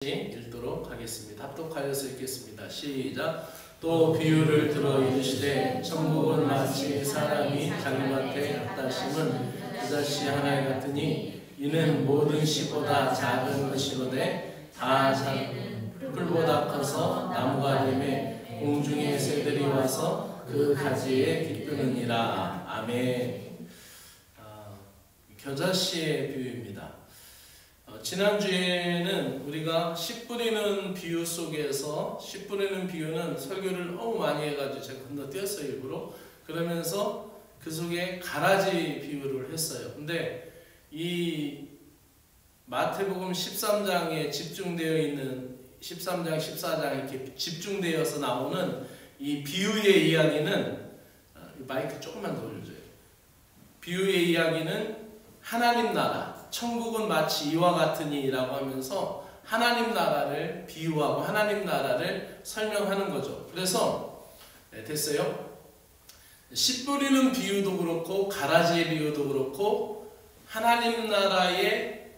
읽도록 하겠습니다. 합독하여서 읽겠습니다. 시작. 또 비유를 들어 이르시되 천국은 마치 사람이 자기밭에 갖다 심은 겨자씨 하나 같으니 이는 모든 씨보다 작은 것이로되 다 작은 풀보다 커서 나무가 되매 공중의 새들이 와서 그 가지에 깃드느니라. 아멘. 겨자씨의 비유입니다. 지난주에는 우리가 씨 뿌리는 비유 속에서, 씨 뿌리는 비유는 설교를 너무 많이 해가지고 제가 건너뛰었어요, 일부러. 그러면서 그 속에 가라지 비유를 했어요. 근데 이 마태복음 13장에 집중되어 있는 13장, 14장 이렇게 집중되어서 나오는 이 비유의 이야기는, 마이크 조금만 더 올려줘요. 비유의 이야기는 하나님 나라, 천국은 마치 이와 같으니 라고 하면서 하나님 나라를 비유하고 하나님 나라를 설명하는 거죠. 그래서 됐어요. 씨 뿌리는 비유도 그렇고 가라지의 비유도 그렇고 하나님 나라에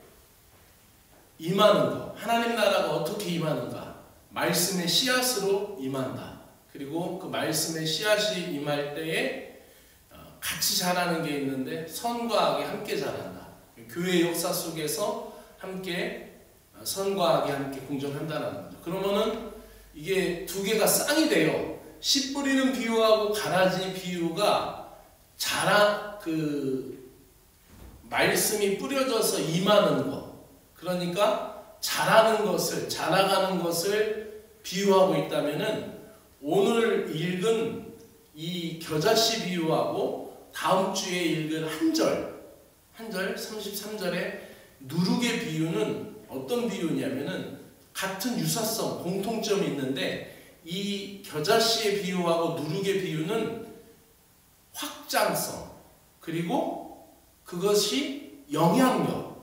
임하는 거, 하나님 나라가 어떻게 임하는가, 말씀의 씨앗으로 임한다. 그리고 그 말씀의 씨앗이 임할 때에 같이 자라는 게 있는데 선과 악이 함께 자란다. 교회 역사 속에서 함께 선과 악이 함께 공존한다는 거죠. 그러면은 이게 두 개가 쌍이 돼요. 씨 뿌리는 비유하고 가라지 비유가 말씀이 뿌려져서 임하는 것, 그러니까 자라는 것을, 자라가는 것을 비유하고 있다면은 오늘 읽은 이 겨자씨 비유하고 다음 주에 읽은 한 절 33절의 누룩의 비유는 어떤 비유냐면은 같은 유사성, 공통점이 있는데 이 겨자씨의 비유하고 누룩의 비유는 확장성, 그리고 그것이 영향력,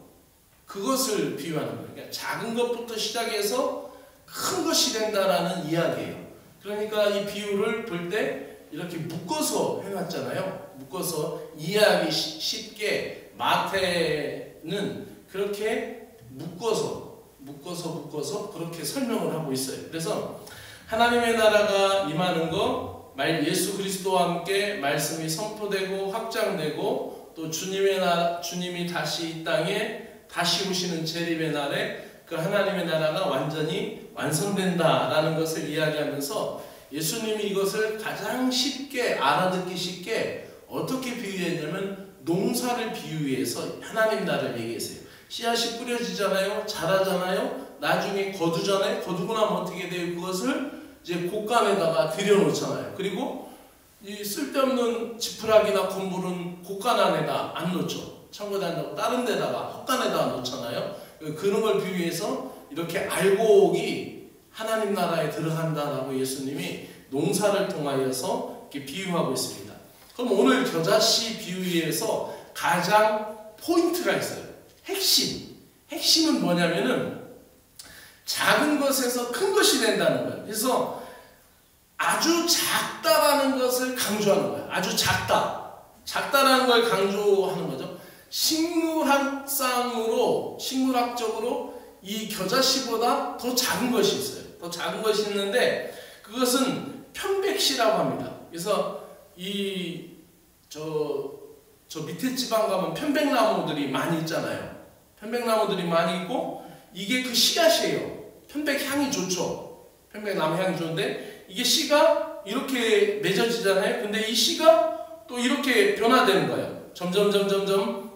그것을 비유하는 거예요. 그러니까 작은 것부터 시작해서 큰 것이 된다라는 이야기예요. 그러니까 이 비유를 볼 때 이렇게 묶어서 해놨잖아요. 묶어서 이해하기 쉽게 마태는 그렇게 묶어서 그렇게 설명을 하고 있어요. 그래서 하나님의 나라가 임하는 거, 예수 그리스도와 함께 말씀이 선포되고 확장되고 또 주님이 다시 이 땅에 다시 오시는 재림의 날에 그 하나님의 나라가 완전히 완성된다라는 것을 이야기하면서 예수님이 이것을 가장 쉽게 알아듣기 쉽게 어떻게 비유했냐면 농사를 비유해서 하나님 나라를 얘기했어요. 씨앗이 뿌려지잖아요. 자라잖아요. 나중에 거두잖아요. 거두고 나면 어떻게 돼요? 그것을 이제 곡간에다가 들여놓잖아요. 그리고 이 쓸데없는 지푸라기나 건물은 곡간 안에다 안 놓죠. 창고에 안 넣고 다른 데다가 헛간에다가 놓잖아요. 그런 걸 비유해서 이렇게 알곡이 하나님 나라에 들어간다라고 예수님이 농사를 통하여서 이렇게 비유하고 있습니다. 그럼 오늘 겨자씨 비유에서 가장 포인트가 있어요. 핵심은 뭐냐면은 작은 것에서 큰 것이 된다는 거예요. 그래서 아주 작다라는 것을 강조하는 거예요. 아주 작다라는 걸 강조하는 거죠. 식물학적으로 이 겨자씨보다 더 작은 것이 있어요. 더 작은 것이 있는데 그것은 편백씨라고 합니다. 그래서 저 밑에 지방 가면 편백나무들이 많이 있잖아요. 편백나무들이 많이 있고 이게 그 씨앗이에요. 편백향이 좋죠. 편백나무 향이 좋은데 이게 씨가 이렇게 맺어지잖아요. 근데 이 씨가 또 이렇게 변화되는 거예요. 점점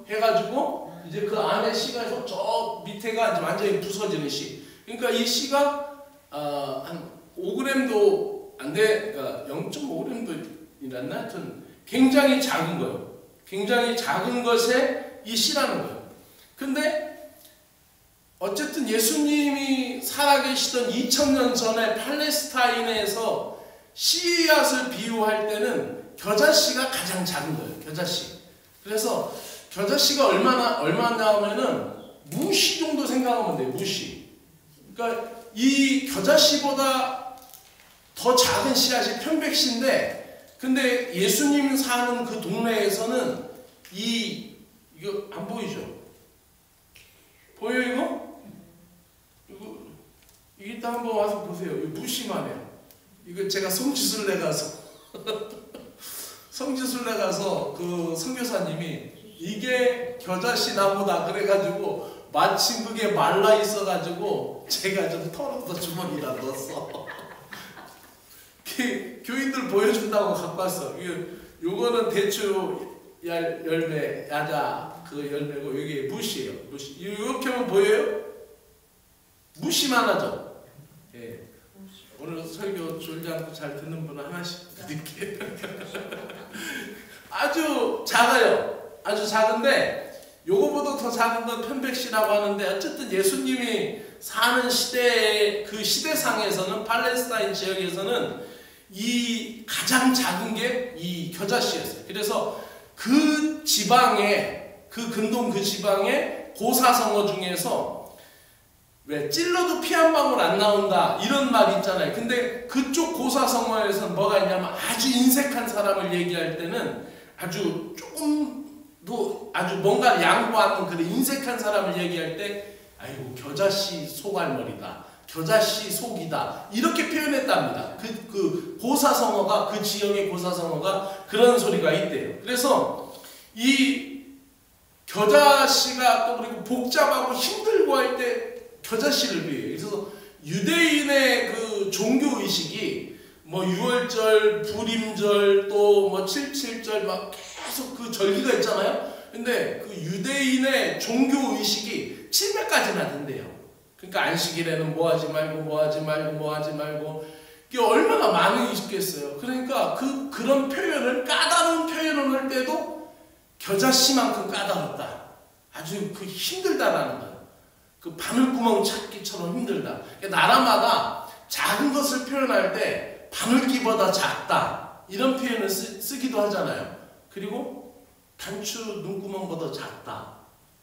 해가지고 이제 그 안에 씨가 저 밑에가 이제 완전히 부서지는 씨. 그러니까 이 씨가 한 5g도 안 돼, 그러니까 0.5g도 이랬나? 하여튼 굉장히 작은 거예요. 굉장히 작은 것에 이 씨라는 거예요. 근데 어쨌든 예수님이 살아계시던 2000년 전에 팔레스타인에서 씨앗을 비유할 때는 겨자씨가 가장 작은 거예요. 겨자씨. 그래서 겨자씨가 얼마나 나오면은 무씨 정도 생각하면 돼요. 무씨. 그러니까 이 겨자씨보다 더 작은 씨앗이 편백씨인데 근데 예수님 사는 그 동네에서는 이거 안 보이죠? 보여요 이거? 이거 이게 또 한번 와서 보세요. 이거 무심하네요. 이거 제가 성지순례 가서 성지순례 가서 그 선교사님이 이게 겨자씨 나무다 그래가지고 마침 그게 말라 있어가지고 제가 좀 털어서 주머니에다 넣었어. 교인들 보여준다고 갖고 왔어. 요거는 대추 열매, 야자 그 열매고 이게 무시예요. 무시. 이렇게 하면 보여요? 무시만 하죠. 예. 오늘 설교 졸지 않고 잘 듣는 분은 하나씩 드릴게요. 아주 작아요. 아주 작은데 요거보다 더 작은 건 편백씨라고 하는데 어쨌든 예수님이 사는 시대의 그 시대상에서는 팔레스타인 지역에서는 이 가장 작은 게 이 겨자씨였어요. 그래서 그 지방에 그 근동 그 지방의 고사성어 중에서 왜 찔러도 피 한 방울 안 나온다 이런 말 있잖아요. 근데 그쪽 고사성어에서는 뭐가 있냐면 아주 인색한 사람을 얘기할 때는 아주 조금도 아주 뭔가 양보하는 그런 인색한 사람을 얘기할 때 아이고 겨자씨 속알머리다. 겨자씨 속이다. 이렇게 표현했답니다. 그 고사성어가 그 지역의 고사성어가 그런 소리가 있대요. 그래서 이 겨자씨가 또 그리고 복잡하고 힘들고 할 때 겨자씨를 비유해요. 그래서 유대인의 그 종교 의식이 뭐 유월절, 불임절 또 뭐 7.7절 막 계속 그 절기가 있잖아요. 근데 그 유대인의 종교 의식이 700가지나 된대요. 그러니까 안식일에는 뭐 하지 말고 이게 얼마나 많이 있겠어요. 그러니까 그런 표현을 까다로운 표현을 할 때도 겨자씨만큼 까다롭다. 아주 그 힘들다라는 거예요. 그 바늘구멍 찾기처럼 힘들다. 그러니까 나라마다 작은 것을 표현할 때 바늘기보다 작다. 이런 표현을 쓰기도 하잖아요. 그리고 단추 눈구멍보다 작다.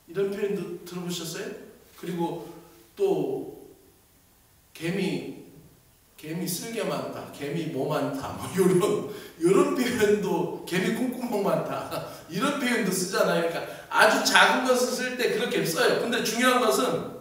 이런 표현도 들어보셨어요? 그리고 또 개미 쓸개 많다, 개미 뭐 많다, 뭐 요런 표현도 개미 콩구멍 많다 이런 표현도 쓰잖아요. 그러니까 아주 작은 것을 쓸 때 그렇게 써요. 근데 중요한 것은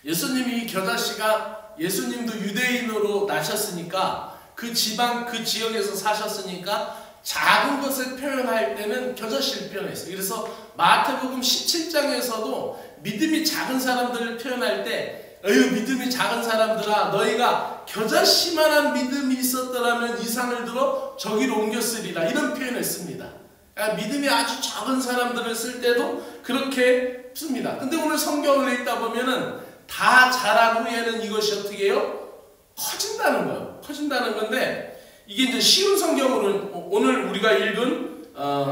예수님이 겨자씨가 예수님도 유대인으로 나셨으니까 그 지방 그 지역에서 사셨으니까 작은 것을 표현할 때는 겨자씨를 표현했어요. 그래서 마태복음 17장에서도 믿음이 작은 사람들을 표현할 때 어휴 믿음이 작은 사람들아 너희가 겨자씨만한 믿음이 있었더라면 이 산을 들어 저기로 옮겼으리라 이런 표현을 씁니다. 그러니까 믿음이 아주 적은 사람들을 쓸 때도 그렇게 씁니다. 근데 오늘 성경을 읽다 보면은 다 자란 후에는 이것이 어떻게 해요? 커진다는 거예요. 커진다는 건데 이게 이제 쉬운 성경으로 오늘 우리가 읽은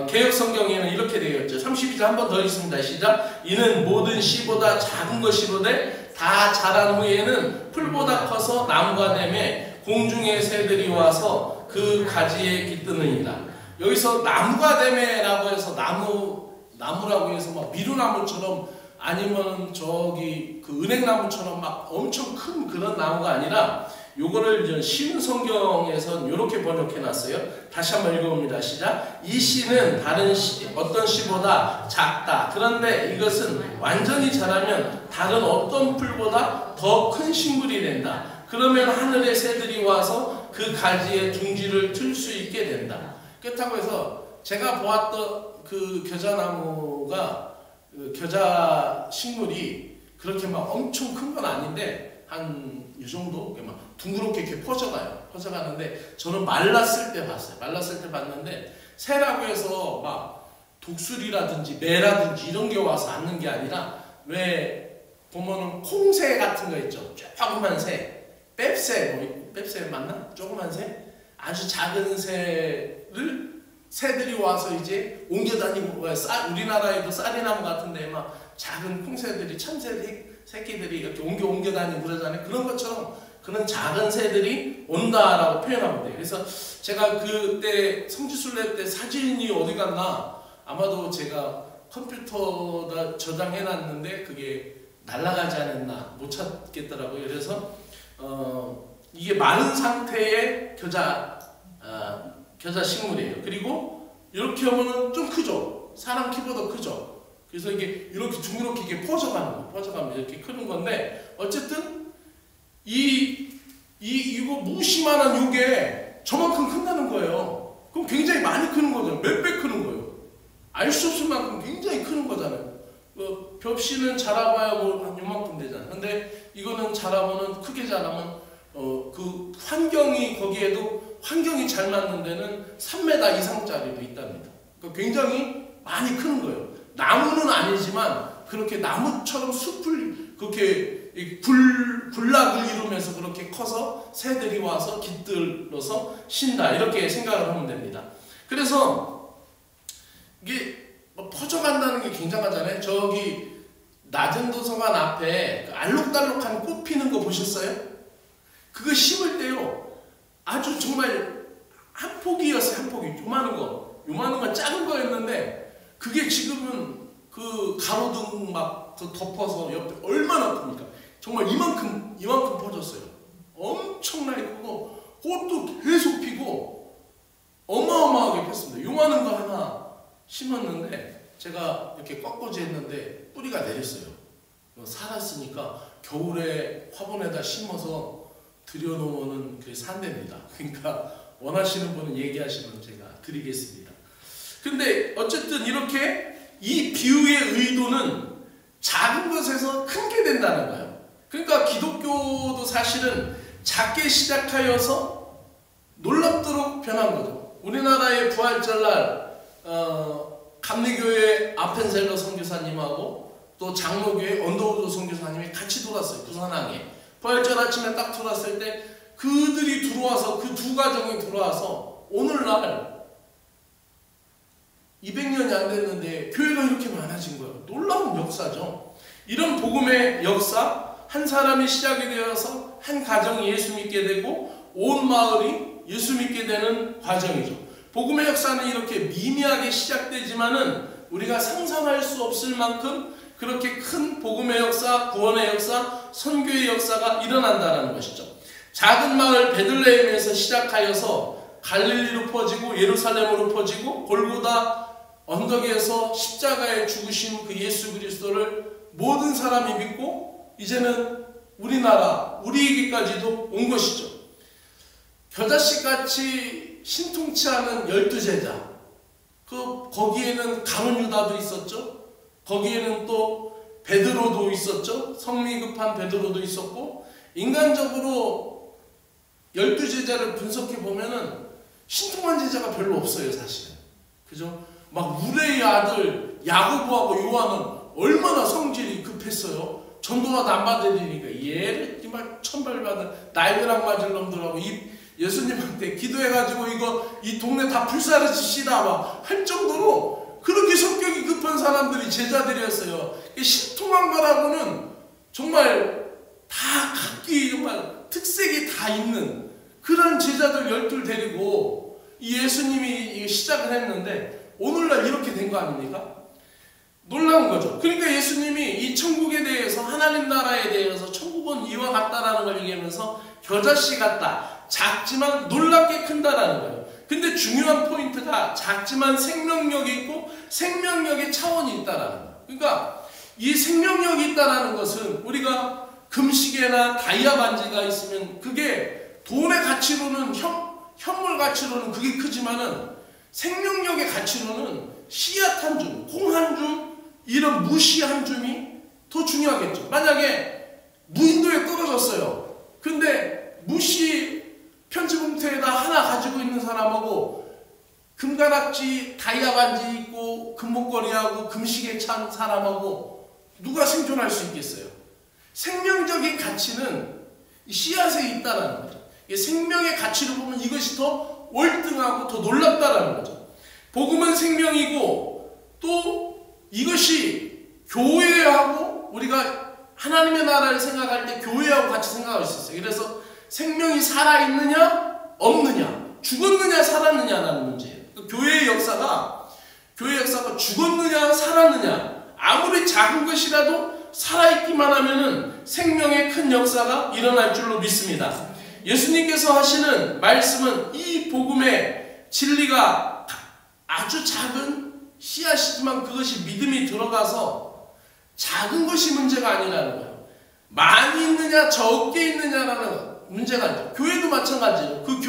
개역 성경에는 이렇게 되어 있죠. 32절 한 번 더 읽습니다. 시작. 이는 모든 씨보다 작은 것이로되 다 자란 후에는 풀보다 커서 나무가 되매 공중의 새들이 와서 그 가지에 깃드느니라. 여기서 나무가 되매라고 해서 나무라고 해서 막 미루나무처럼 아니면 저기 그 은행나무처럼 막 엄청 큰 그런 나무가 아니라 요거를 이제 쉬운 성경에선 이렇게 번역해 놨어요. 다시 한번 읽어봅니다. 시작. 이 씨는 다른 어떤 씨보다 작다. 그런데 이것은 완전히 자라면 다른 어떤 풀보다 더 큰 식물이 된다. 그러면 하늘의 새들이 와서 그 가지에 둥지를 틀 수 있게 된다. 그렇다고 해서 제가 보았던 그 겨자나무가 겨자 식물이 그렇게 막 엄청 큰 건 아닌데 한 이 정도 막 둥그렇게 이렇게 퍼져가는데 저는 말랐을 때 봤어요. 말랐을 때 봤는데 새라고 해서 막 독수리라든지 매라든지 이런 게 와서 앉는 게 아니라 왜 보면은 콩새 같은 거 있죠. 조그만 새, 뺍새 맞나? 조그만 새? 아주 작은 새들이 와서 이제 옮겨다니고 우리나라에도 쌀이나무 같은데 막 작은 콩새들이 참새 새끼들이 이렇게 옮겨다니고 그러잖아요. 그런 것처럼 그런 작은 새들이 온다라고 표현하면 돼요. 그래서 제가 그때 성지순례 때 사진이 어디 갔나 아마도 제가 컴퓨터다 저장해놨는데 그게 날아가지 않았나 못 찾겠더라고요. 그래서 이게 마른 상태의 겨자 식물이에요. 그리고 이렇게 하면은 좀 크죠. 사람 키보다 크죠. 그래서 이게 이렇게 둥그렇게 이게 퍼져가면 이렇게 크는 건데 어쨌든 이 이거 무시만한 요게 저만큼 큰다는 거예요. 그럼 굉장히 많이 크는 거잖아요. 몇 배 크는 거예요. 알 수 없을 만큼 굉장히 크는 거잖아요. 벽씨는 자라봐야 뭐 한 요만큼 되잖아요. 근데 이거는 자라면은 크게 자라면 그 환경이 거기에도 환경이 잘 맞는 데는 3m 이상짜리도 있답니다. 그러니까 굉장히 많이 크는 거예요. 나무는 아니지만 그렇게 나무처럼 숲을 그렇게 군락을 이루면서 그렇게 커서 새들이 와서 깃들어서 쉰다 이렇게 생각을 하면 됩니다. 그래서 이게 퍼져간다는 게 굉장하잖아요. 저기 낮은 도서관 앞에 알록달록한 꽃 피는 거 보셨어요? 그거 심을 때요 아주 정말 한 폭이었어요. 한 폭이 요만한 거 작은 거였는데 그게 지금은 그 가로등 막 덮어서 옆에 얼마나 큽니까? 정말 이만큼 퍼졌어요. 엄청나게 크고 꽃도 계속 피고 어마어마하게 폈습니다. 요만한 거 하나 심었는데 제가 이렇게 꺾어지 했는데 뿌리가 내렸어요. 살았으니까 겨울에 화분에다 심어서 들여놓으면 그게 산답니다. 그러니까 원하시는 분은 얘기하시면 제가 드리겠습니다. 근데 어쨌든 이렇게 이 비유의 의도는 작은 것에서 큰 게 된다는 거예요. 그러니까 기독교도 사실은 작게 시작하여서 놀랍도록 변한 거죠. 우리나라의 부활절날 감리교회 아펜셀러 선교사님하고 또 장로교회 언더우드 선교사님이 같이 돌았어요. 부산항에. 부활절 아침에 딱 돌았을 때 그들이 들어와서 그 두 가정이 들어와서 오늘날 200년이 안 됐는데 교회가 이렇게 많아진 거예요. 놀라운 역사죠. 이런 복음의 역사, 한 사람이 시작이 되어서 한 가정이 예수 믿게 되고 온 마을이 예수 믿게 되는 과정이죠. 복음의 역사는 이렇게 미미하게 시작되지만은 우리가 상상할 수 없을 만큼 그렇게 큰 복음의 역사, 구원의 역사, 선교의 역사가 일어난다는 것이죠. 작은 마을 베들레헴에서 시작하여서 갈릴리로 퍼지고 예루살렘으로 퍼지고 골고다 언덕에서 십자가에 죽으신 그 예수 그리스도를 모든 사람이 믿고 이제는 우리나라, 우리에게까지도 온 것이죠. 겨자씨같이 신통치 않은 12제자, 거기에는 가룟 유다도 있었죠. 거기에는 또 베드로도 있었죠. 성미 급한 베드로도 있었고, 인간적으로 12제자를 분석해 보면은 신통한 제자가 별로 없어요, 사실은. 그죠? 막 우레의 아들 야고보하고 요한은 얼마나 성질이 급했어요. 전도가 안 받으니까 얘를 정말 천벌받은 날벼락 맞을 놈들하고 예수님한테 기도해가지고 이 동네 다 불사르십시다 막 할 정도로 그렇게 성격이 급한 사람들이 제자들이었어요. 신통한 거라고는 정말 다 각기 정말 특색이 다 있는 그런 제자들 12 데리고 예수님이 시작을 했는데 오늘날 이렇게 된 거 아닙니까? 놀라운 거죠. 그러니까 예수님이 이 천국에 대해서 하나님 나라에 대해서 천국은 이와 같다라는 걸 얘기하면서 겨자씨 같다. 작지만 놀랍게 큰다라는 거예요. 근데 중요한 포인트가 작지만 생명력이 있고 생명력의 차원이 있다라는 거예요. 그러니까 이 생명력이 있다라는 것은 우리가 금시계나 다이아 반지가 있으면 그게 돈의 가치로는 현물 가치로는 그게 크지만은 생명력의 가치로는 씨앗 한 줌, 콩 한 줌, 이런 무시 한 줌이 더 중요하겠죠. 만약에 무인도에 떨어졌어요. 근데 무시 편지 봉투에다 하나 가지고 있는 사람하고 금가락지, 다이아 반지 있고 금목걸이하고 금시계 찬 사람하고 누가 생존할 수 있겠어요? 생명적인 가치는 씨앗에 있다는 거죠. 생명의 가치를 보면 이것이 더 월등하고 더 놀랍다라는 거죠. 복음은 생명이고 또 이것이 교회하고 우리가 하나님의 나라를 생각할 때 교회하고 같이 생각할 수 있어요. 그래서 생명이 살아있느냐 없느냐 죽었느냐 살았느냐라는 문제예요. 교회의 역사가 죽었느냐 살았느냐 아무리 작은 것이라도 살아있기만 하면은 생명의 큰 역사가 일어날 줄로 믿습니다. 예수님께서 하시는 말씀은 이 복음의 진리가 아주 작은 씨앗이지만 그것이 믿음이 들어가서 작은 것이 문제가 아니라는 거예요. 많이 있느냐 적게 있느냐라는 문제가 있죠. 교회도 마찬가지예요. 그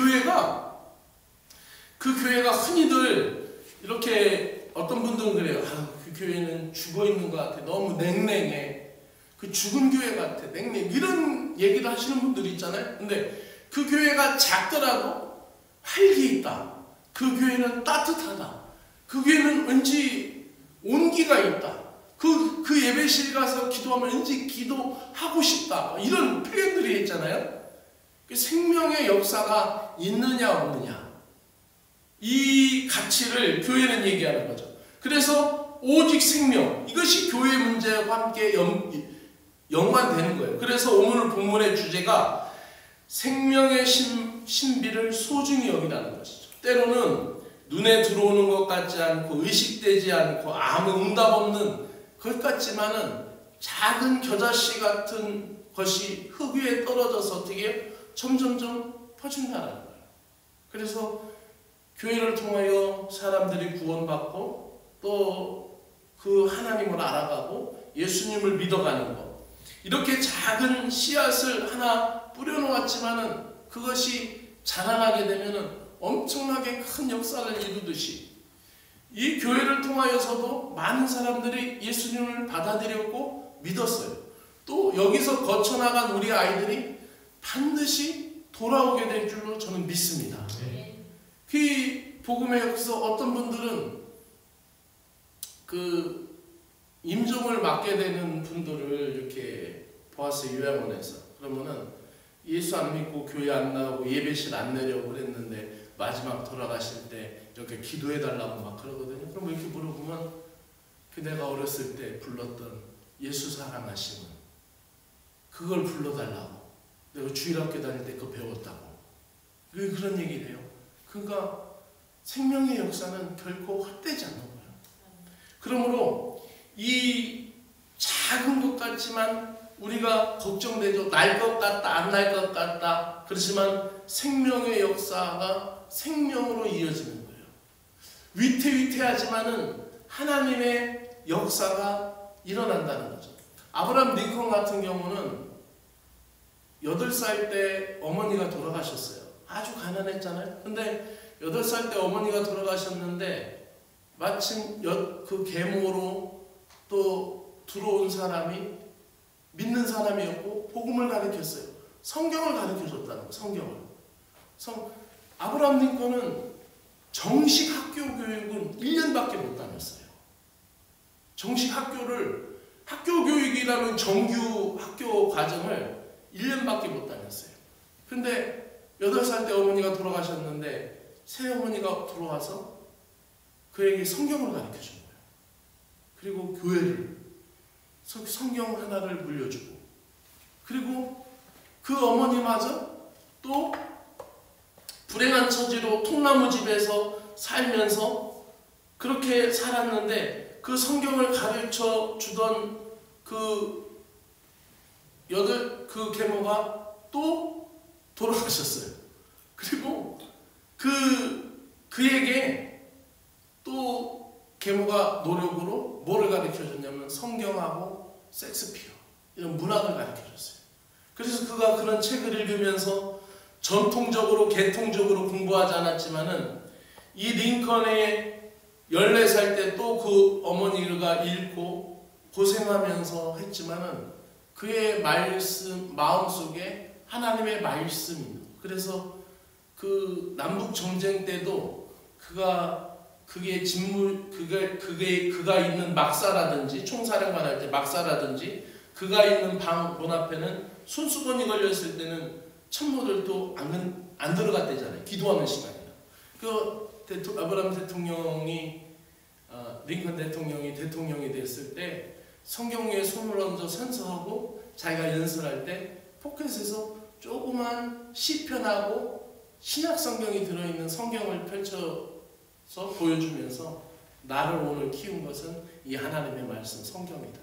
교회가 흔히들 이렇게 어떤 분들은 그래요. 그 교회는 죽어 있는 것 같아. 너무 냉랭해. 그 죽은 교회 같아. 냉랭. 이런 얘기를 하시는 분들이 있잖아요. 근데 그 교회가 작더라도 활기 있다. 그 교회는 따뜻하다. 그 교회는 왠지 온기가 있다. 그 예배실 가서 기도하면 왠지 기도하고 싶다. 이런 표현들이 있잖아요. 생명의 역사가 있느냐 없느냐. 이 가치를 교회는 얘기하는 거죠. 그래서 오직 생명, 이것이 교회 문제와 함께 연관되는 거예요. 그래서 오늘 본문의 주제가 생명의 신비를 소중히 여기라는 것이죠. 때로는 눈에 들어오는 것 같지 않고 의식되지 않고 아무 응답 없는 것 같지만은 작은 겨자씨 같은 것이 흙 위에 떨어져서 어떻게 점점점 퍼진다는 거예요. 그래서 교회를 통하여 사람들이 구원받고 또 그 하나님을 알아가고 예수님을 믿어가는 것, 이렇게 작은 씨앗을 하나 뿌려놓았지만은 그것이 자라나게 되면은 엄청나게 큰 역사를 이루듯이 이 교회를 통하여서도 많은 사람들이 예수님을 받아들였고 믿었어요. 또 여기서 거쳐나간 우리 아이들이 반드시 돌아오게 될 줄로 저는 믿습니다. 그 복음의 역사, 어떤 분들은 그 임종을 맡게 되는 분들을 이렇게 보았어요. 요양원에서. 그러면은 예수 안 믿고 교회 안 나오고 예배실 안 내려고 그랬는데 마지막 돌아가실 때 이렇게 기도해 달라고 막 그러거든요. 그럼 이렇게 물어보면 그 내가 어렸을 때 불렀던 예수 사랑하심은 그걸 불러달라고, 내가 주일학교 다닐 때 그거 배웠다고, 그런 얘기를 해요. 그러니까 생명의 역사는 결코 헛되지 않는 거예요. 그러므로 이 작은 것 같지만 우리가 걱정되죠. 날 것 같다, 안 날 것 같다. 그렇지만 생명의 역사가 생명으로 이어지는 거예요. 위태위태하지만은 하나님의 역사가 일어난다는 거죠. 아브라함 링컨 같은 경우는 8살 때 어머니가 돌아가셨어요. 아주 가난했잖아요. 근데 8살 때 어머니가 돌아가셨는데 마침 그 계모로 또 들어온 사람이 믿는 사람이었고 복음을 가르쳤어요. 성경을 가르쳐줬다는 거예요. 성경을. 아브라함 링컨은 정식 학교 교육은 1년밖에 못 다녔어요. 정식 학교 교육이라는 정규 학교 과정을 1년밖에 못 다녔어요. 근데 8살 때 어머니가 돌아가셨는데 새어머니가 들어와서 그에게 성경을 가르쳐 준 거예요. 그리고 교회를, 성경 하나를 물려주고, 그리고 그 어머니마저 또 불행한 처지로 통나무 집에서 살면서 그렇게 살았는데 그 성경을 가르쳐 주던 그 계모가 또 돌아가셨어요. 그리고 그에게 또 계모가 노력으로 뭐를 가르쳐 줬냐면 성경하고 섹스피어, 이런 문학을 가르쳐 줬어요. 그래서 그가 그런 책을 읽으면서 전통적으로 계통적으로 공부하지 않았지만은 이 링컨의 14살 때 또 그 어머니가 잃고 고생하면서 했지만은 그의 마음속에 하나님의 말씀이 있는 거예요. 그래서 그 남북 전쟁 때도 그가 있는 막사라든지, 총사령관 할 때 막사라든지, 그가 있는 방 문 앞에는 손수건이 걸렸을 때는 참모들도 안 들어갔대잖아요. 기도하는 시간이라. 아브라함 대통령이 링컨 대통령이 됐을 때 성경 위에 손을 얹어 선서하고 자기가 연설할 때 포켓에서 조그만 시편하고 신약 성경이 들어있는 성경을 펼쳐서 보여주면서 나를 오늘 키운 것은 이 하나님의 말씀 성경이다.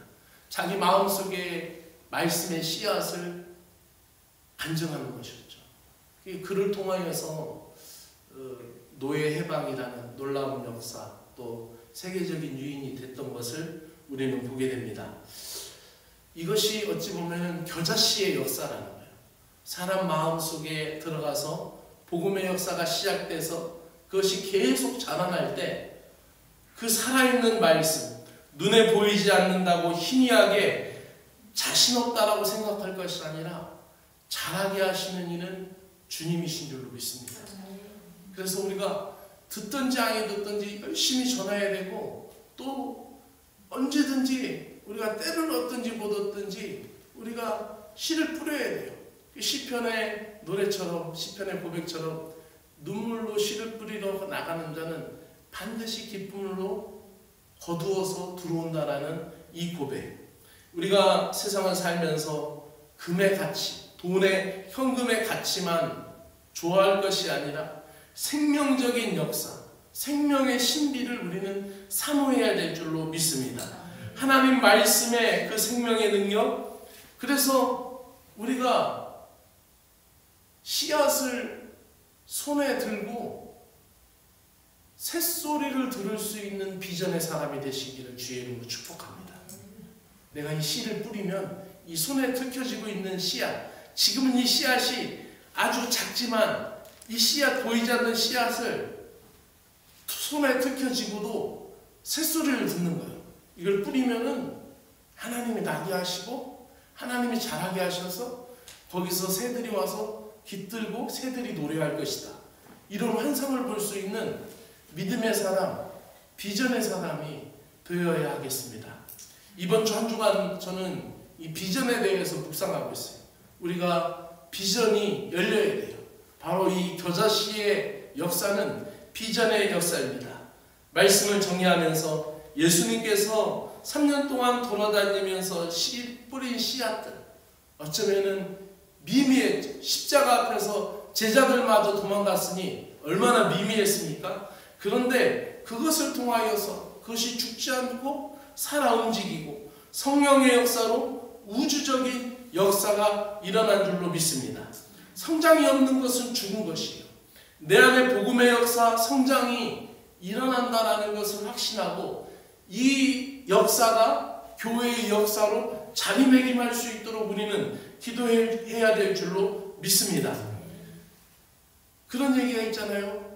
자기 마음속에 말씀의 씨앗을 안정하는 것이었죠. 그를 통하여서 노예 해방이라는 놀라운 역사, 또 세계적인 유인이 됐던 것을 우리는 보게 됩니다. 이것이 어찌 보면 겨자씨의 역사라는 거예요. 사람 마음속에 들어가서 복음의 역사가 시작돼서 그것이 계속 자라날 때 그 살아있는 말씀, 눈에 보이지 않는다고 희미하게 자신 없다라고 생각할 것이 아니라 자라게 하시는 이는 주님이신 줄로 믿습니다. 그래서 우리가 듣든지 아니 듣든지 열심히 전해야 되고, 또 언제든지 우리가 때를 얻든지 못 얻든지 우리가 씨를 뿌려야 돼요. 시편의 노래처럼, 시편의 고백처럼 눈물로 씨를 뿌리러 나가는 자는 반드시 기쁨으로 거두어서 들어온다라는 이 고백. 우리가 세상을 살면서 금의 가치, 돈의, 현금의 가치만 좋아할 것이 아니라 생명적인 역사, 생명의 신비를 우리는 사모해야 될 줄로 믿습니다. 하나님 말씀의 그 생명의 능력, 그래서 우리가 씨앗을 손에 들고 새소리를 들을 수 있는 비전의 사람이 되시기를 주의 이름으로 축복합니다. 내가 이 씨를 뿌리면 이 손에 들켜지고 있는 씨앗, 지금은 이 씨앗이 아주 작지만 이 씨앗, 보이지 않는 씨앗을 손에 들켜지고도 새소리를 듣는 거예요. 이걸 뿌리면은 하나님이 나게 하시고 하나님이 자라게 하셔서 거기서 새들이 와서 깃들고 새들이 노래할 것이다. 이런 환상을 볼 수 있는 믿음의 사람, 비전의 사람이 되어야 하겠습니다. 이번 주 한 주간 저는 이 비전에 대해서 묵상하고 있어요. 우리가 비전이 열려야 돼요. 바로 이 겨자씨의 역사는 비전의 역사입니다. 말씀을 정의하면서 예수님께서 3년 동안 돌아다니면서 뿌린 씨앗들, 어쩌면은 미미했죠. 십자가 앞에서 제자들마저 도망갔으니 얼마나 미미했습니까? 그런데 그것을 통하여서 그것이 죽지 않고 살아 움직이고 성령의 역사로 우주적인 역사가 일어난 줄로 믿습니다. 성장이 없는 것은 죽은 것이에요. 내 안에 복음의 역사, 성장이 일어난다라는 것을 확신하고 이 역사가 교회의 역사로 자리매김할 수 있도록 우리는 기도해야 될 줄로 믿습니다. 그런 얘기가 있잖아요.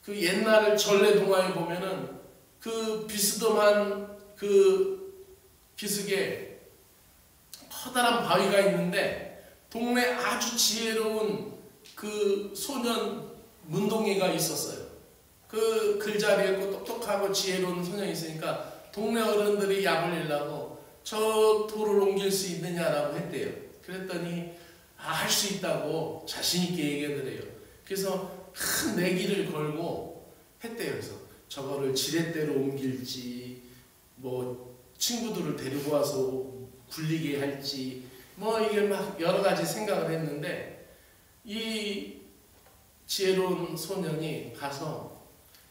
그 옛날 전래동화에 보면은 그 비스듬한 그 기슭에 커다란 바위가 있는데 동네 아주 지혜로운 그 소년 문동이가 있었어요. 그 글자리에 똑똑하고 지혜로운 소년이 있으니까 동네 어른들이 약을 내려고 저 돌을 옮길 수 있느냐라고 했대요. 그랬더니 할 수 있다고 자신있게 얘기를 해요. 그래서 큰 내기를 걸고 했대요. 그래서 저거를 지렛대로 옮길지, 뭐 친구들을 데리고 와서 굴리게 할지, 뭐 이게 막 여러 가지 생각을 했는데 이 지혜로운 소년이 가서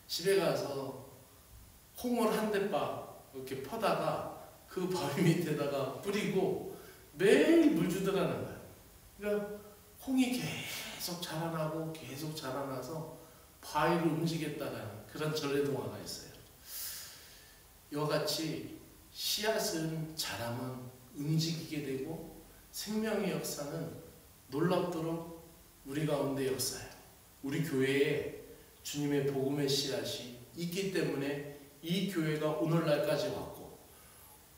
집에 가서 콩을 한 대박 이렇게 퍼다가 그 바위 밑에다가 뿌리고 매일 물 주더라는 거예요. 그러니까 콩이 계속 자라나고 계속 자라나서 바위를 움직였다는 그런 전래동화가 있어요. 이와 같이 씨앗은 자라면 움직이게 되고 생명의 역사는 놀랍도록 우리 가운데 역사예요. 우리 교회에 주님의 복음의 씨앗이 있기 때문에 이 교회가 오늘날까지 왔고,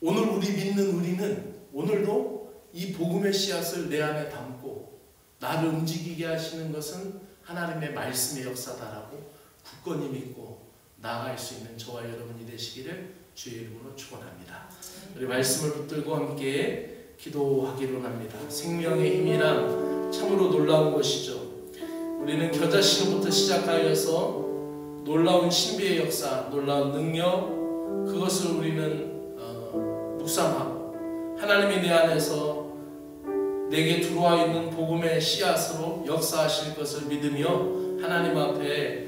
오늘 우리 믿는 우리는 오늘도 이 복음의 씨앗을 내 안에 담고 나를 움직이게 하시는 것은 하나님의 말씀의 역사다라고 굳건히 믿고 나아갈 수 있는 저와 여러분이 되시기를 주의 이름으로 축원합니다. 우리 말씀을 붙들고 함께 기도하기로 합니다. 생명의 힘이란 참으로 놀라운 것이죠. 우리는 겨자씨로부터 시작하여서 놀라운 신비의 역사, 놀라운 능력, 그것을 우리는 묵상하고 하나님이 내 안에서 내게 들어와 있는 복음의 씨앗으로 역사하실 것을 믿으며 하나님 앞에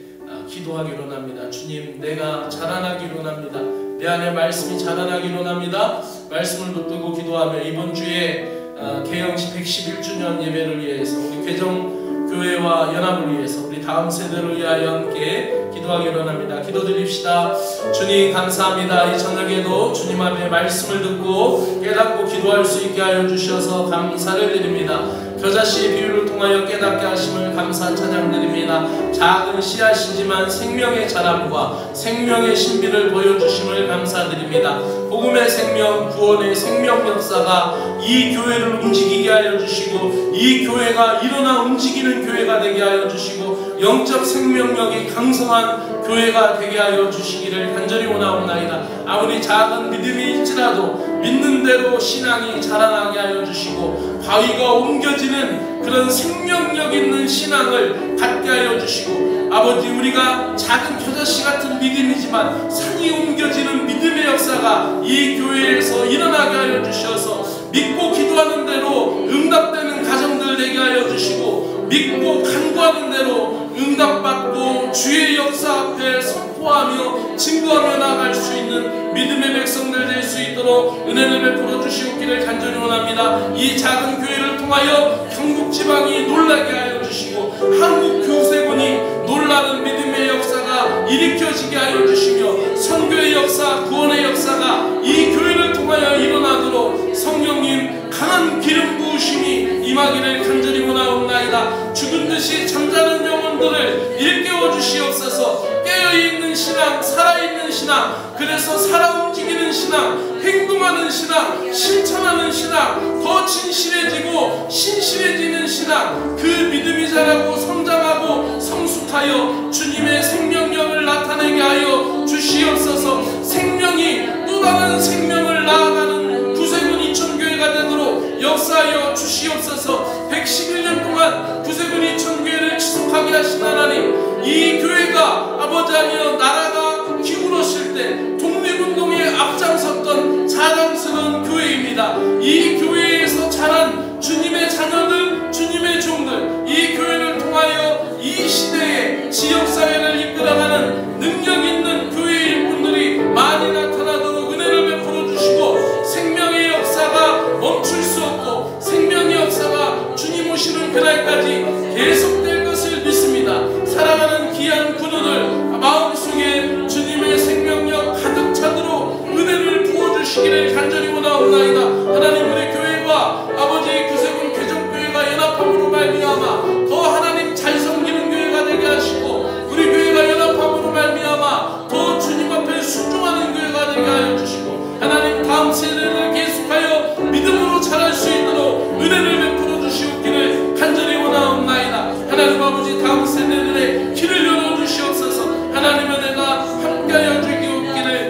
기도하기로 합니다. 주님, 내가 자라나기로 합니다. 내 안에 말씀이 자라나기로 합니다. 말씀을 붙들고 기도하며 이번 주에 개영식 111주년 예배를 위해서 우리 괴정교회와 연합을 위해서 우리 다음 세대를 위하여 함께 기도하기로 합니다. 기도드립시다. 주님 감사합니다. 이 저녁에도 주님 앞에 말씀을 듣고 깨닫고 기도할 수 있게 하여 주셔서 감사를 드립니다. 겨자씨 비유를 통하여 깨닫게 하심을 감사 찬양드립니다. 작은 씨앗이지만 생명의 자람과 생명의 신비를 보여주심을 감사드립니다. 복음의 생명, 구원의 생명 역사가 이 교회를 움직이게 하여 주시고 이 교회가 일어나 움직이는 교회가 되게 하여 주시고 영적 생명력이 강성한 교회가 되게 하여 주시기를 간절히 원하옵나이다. 아무리 작은 믿음이 있지라도 믿는 대로 신앙이 자라나게 하여 주시고 바위가 옮겨지는 그런 생명력 있는 신앙을 갖게 하여 주시고 아버지 우리가 작은 겨자씨 같은 믿음이지만 산이 옮겨지는 믿음의 역사가 이 교회에서 일어나게 하여 주셔서 믿고 기도하는 대로 응답되는 가정들 되게 하여 주시고 믿고 간구하는 대로 응답받고 주의 역사 앞에 선포하며 증거하며 나아갈 수 있는 믿음의 백성들 될 수 있도록 은혜를 베풀어 주시옵기를 간절히 원합니다. 이 작은 교회를 통하여 경북 지방이 놀라게 하여 주시고 한국 교세군이 놀라는 믿음의 역사가 일으켜지게 하여 주시며 선교의 역사, 구원의 역사가 이 교회를 통하여 일어나도록 성령님 강한 기름 부으심이 임하기를 간절히 원하옵나이다. 죽은 듯이 잠자는 영혼들을 일깨워 주시옵소서. 깨어있는 신앙, 살아있는 신앙, 그래서 살아 움직이는 신앙, 행동하는 신앙, 실천하는 신앙, 더 진실해지고 신실해지는 신앙, 그 믿음이 자라고 성장하고 성숙하여 주님의 생명력을 나타내게 하여 주시옵소서. 생명이 또 다른 생명을 나아가는 구세군 이천교회가 되도록 역사하여 주시옵소서. 111년 동안 구세군 이천교회를 지속하게 하신 하나님, 이 교회가 아버지하며 나라가 기울었을 때 독립운동에 앞장섰던 자랑스러운 교회입니다. 이 교회에서 자란 주님의 자녀들, 주님의 종들, 이 교회를 통하여 이 시대에 지역사회를 이끌어가는 능력 있는 교회일 분들이 많이 나타나도록 은혜를 베풀어 주시고 생명의 역사가 멈출 수 없고 생명의 역사가 주님 오시는 그날까지 계속될 것을 믿습니다. 사랑하는 귀한 군우들 마음속에 주님의 생명력 가득 차도록 은혜를 부어주시기를 간절히 원하옵나이다. 하나님 우리 교회와 아버지 구세군 개정교회가 연합함으로 말미암아 더 하나님 잘 섬기는 교회가 되게 하시고 우리 교회가 연합함으로 말미암아 더 주님 앞에 순종하는 교회가 되게 하여 주시고 하나님 다음 세대를 계속하여 믿음으로 자랄 수 있도록 은혜를 베풀어 주시옵기를 간절히 원하옵나이다. 하나님 아버지 다음 세대들의 길을 열어주시옵소서. 하나님의 은혜가 함께하여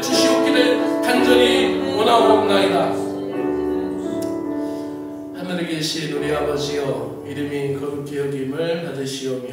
주시옵기를 간절히 원하옵나이다. 하늘에 계신 우리 아버지여 이름이 거룩히 여김을 받으시오며